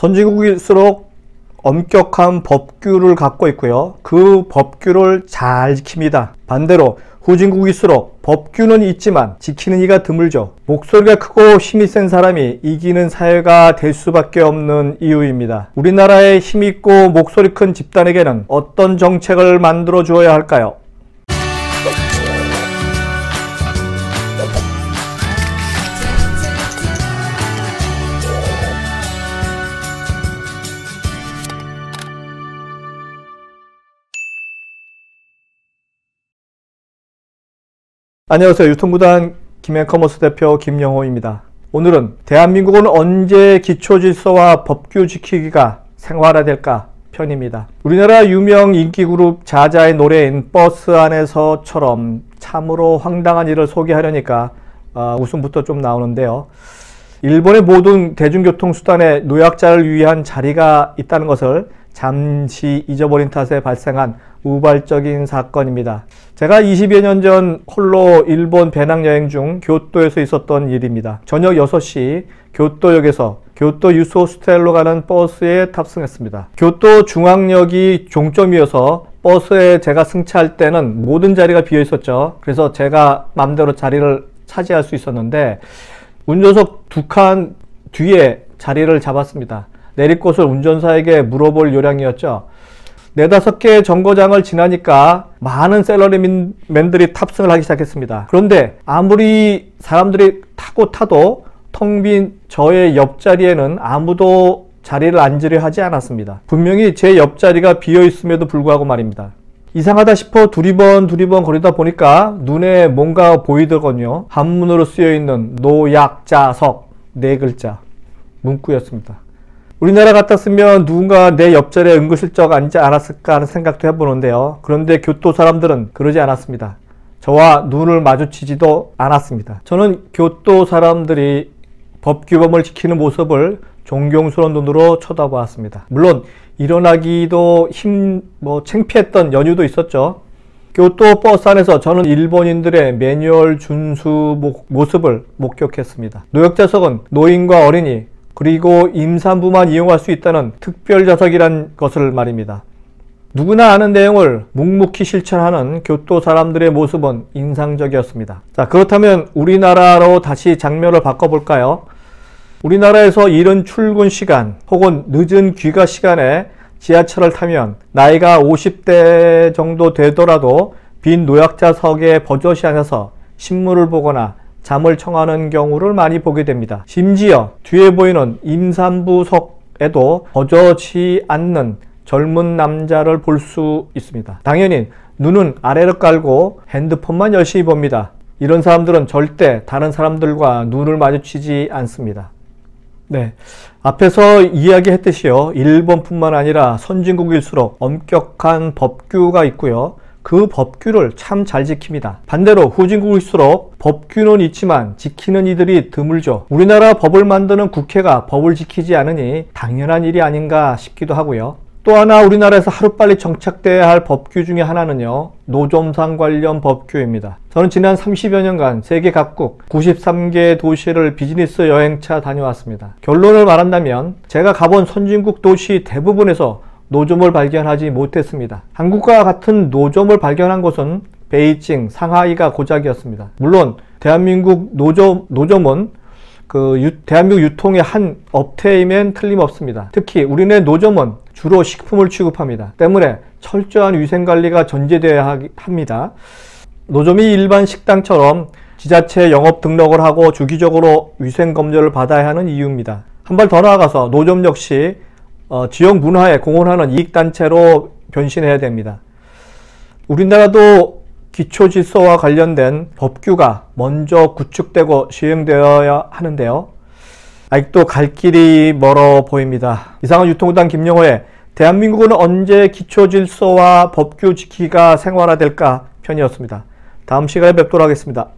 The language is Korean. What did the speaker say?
선진국일수록 엄격한 법규를 갖고 있고요. 그 법규를 잘 지킵니다. 반대로 후진국일수록 법규는 있지만 지키는 이가 드물죠. 목소리가 크고 힘이 센 사람이 이기는 사회가 될 수밖에 없는 이유입니다. 우리나라의 힘있고 목소리 큰 집단에게는 어떤 정책을 만들어 주어야 할까요? 안녕하세요. 유통구단 김앤커머스 대표 김영호입니다. 오늘은 대한민국은 언제 기초질서와 법규 지키기가 생활화될까 편입니다. 우리나라 유명 인기그룹 자자의 노래인 버스 안에서처럼 참으로 황당한 일을 소개하려니까 웃음부터 좀 나오는데요. 일본의 모든 대중교통수단에 노약자를 위한 자리가 있다는 것을 잠시 잊어버린 탓에 발생한 우발적인 사건입니다. 제가 20여 년 전 홀로 일본 배낭여행 중 교토에서 있었던 일입니다. 저녁 6시 교토역에서 교토 유스호스텔로 가는 버스에 탑승했습니다. 교토 중앙역이 종점이어서 버스에 제가 승차할 때는 모든 자리가 비어 있었죠. 그래서 제가 맘대로 자리를 차지할 수 있었는데 운전석 두 칸 뒤에 자리를 잡았습니다. 내릴 곳을 운전사에게 물어볼 요량이었죠. 4-5개 정거장을 지나니까 많은 샐러리맨들이 탑승을 하기 시작했습니다. 그런데 아무리 사람들이 타도 텅 빈 저의 옆자리에는 아무도 자리를 앉으려 하지 않았습니다. 분명히 제 옆자리가 비어 있음에도 불구하고 말입니다. 이상하다 싶어 두리번 거리다 보니까 눈에 뭔가 보이더군요. 한문으로 쓰여있는 노약자석 4글자 문구였습니다. 우리나라 같았으면 누군가 내 옆자리에 은근슬쩍 앉지 않았을까 하는 생각도 해보는데요. 그런데 교토 사람들은 그러지 않았습니다. 저와 눈을 마주치지도 않았습니다. 저는 교토 사람들이 법규범을 지키는 모습을 존경스러운 눈으로 쳐다보았습니다. 물론 일어나기도 창피했던 연유도 있었죠. 교토 버스 안에서 저는 일본인들의 매뉴얼 준수 모습을 목격했습니다. 노약자석은 노인과 어린이 그리고 임산부만 이용할 수 있다는 특별좌석이란 것을 말입니다. 누구나 아는 내용을 묵묵히 실천하는 교토 사람들의 모습은 인상적이었습니다. 자, 그렇다면 우리나라로 다시 장면을 바꿔볼까요? 우리나라에서 이른 출근 시간 혹은 늦은 귀가 시간에 지하철을 타면 나이가 50대 정도 되더라도 빈 노약자석에 버젓이 앉아서 신문을 보거나 잠을 청하는 경우를 많이 보게 됩니다. 심지어 뒤에 보이는 임산부석에도 버젓이 앉는 젊은 남자를 볼 수 있습니다. 당연히 눈은 아래로 깔고 핸드폰만 열심히 봅니다. 이런 사람들은 절대 다른 사람들과 눈을 마주치지 않습니다. 네, 앞에서 이야기했듯이요. 일본뿐만 아니라 선진국일수록 엄격한 법규가 있고요. 그 법규를 참 잘 지킵니다. 반대로 후진국일수록 법규는 있지만 지키는 이들이 드물죠. 우리나라 법을 만드는 국회가 법을 지키지 않으니 당연한 일이 아닌가 싶기도 하고요. 또 하나 우리나라에서 하루빨리 정착돼야 할 법규 중에 하나는요. 노점상 관련 법규입니다. 저는 지난 30여 년간 세계 각국 93개 도시를 비즈니스 여행차 다녀왔습니다. 결론을 말한다면 제가 가본 선진국 도시 대부분에서 노점을 발견하지 못했습니다. 한국과 같은 노점을 발견한 곳은 베이징, 상하이가 고작이었습니다. 물론 대한민국 노점은 대한민국 유통의 한 업태이면 틀림없습니다. 특히 우리네 노점은 주로 식품을 취급합니다. 때문에 철저한 위생관리가 전제되어야 합니다. 노점이 일반 식당처럼 지자체 영업 등록을 하고 주기적으로 위생검열을 받아야 하는 이유입니다. 한 발 더 나아가서 노점 역시 지역 문화에 공헌하는 이익단체로 변신해야 됩니다. 우리나라도 기초질서와 관련된 법규가 먼저 구축되고 시행되어야 하는데요. 아직도 갈 길이 멀어 보입니다. 이상은 유통구단 김영호의 대한민국은 언제 기초질서와 법규 지키기가 생활화될까 편이었습니다. 다음 시간에 뵙도록 하겠습니다.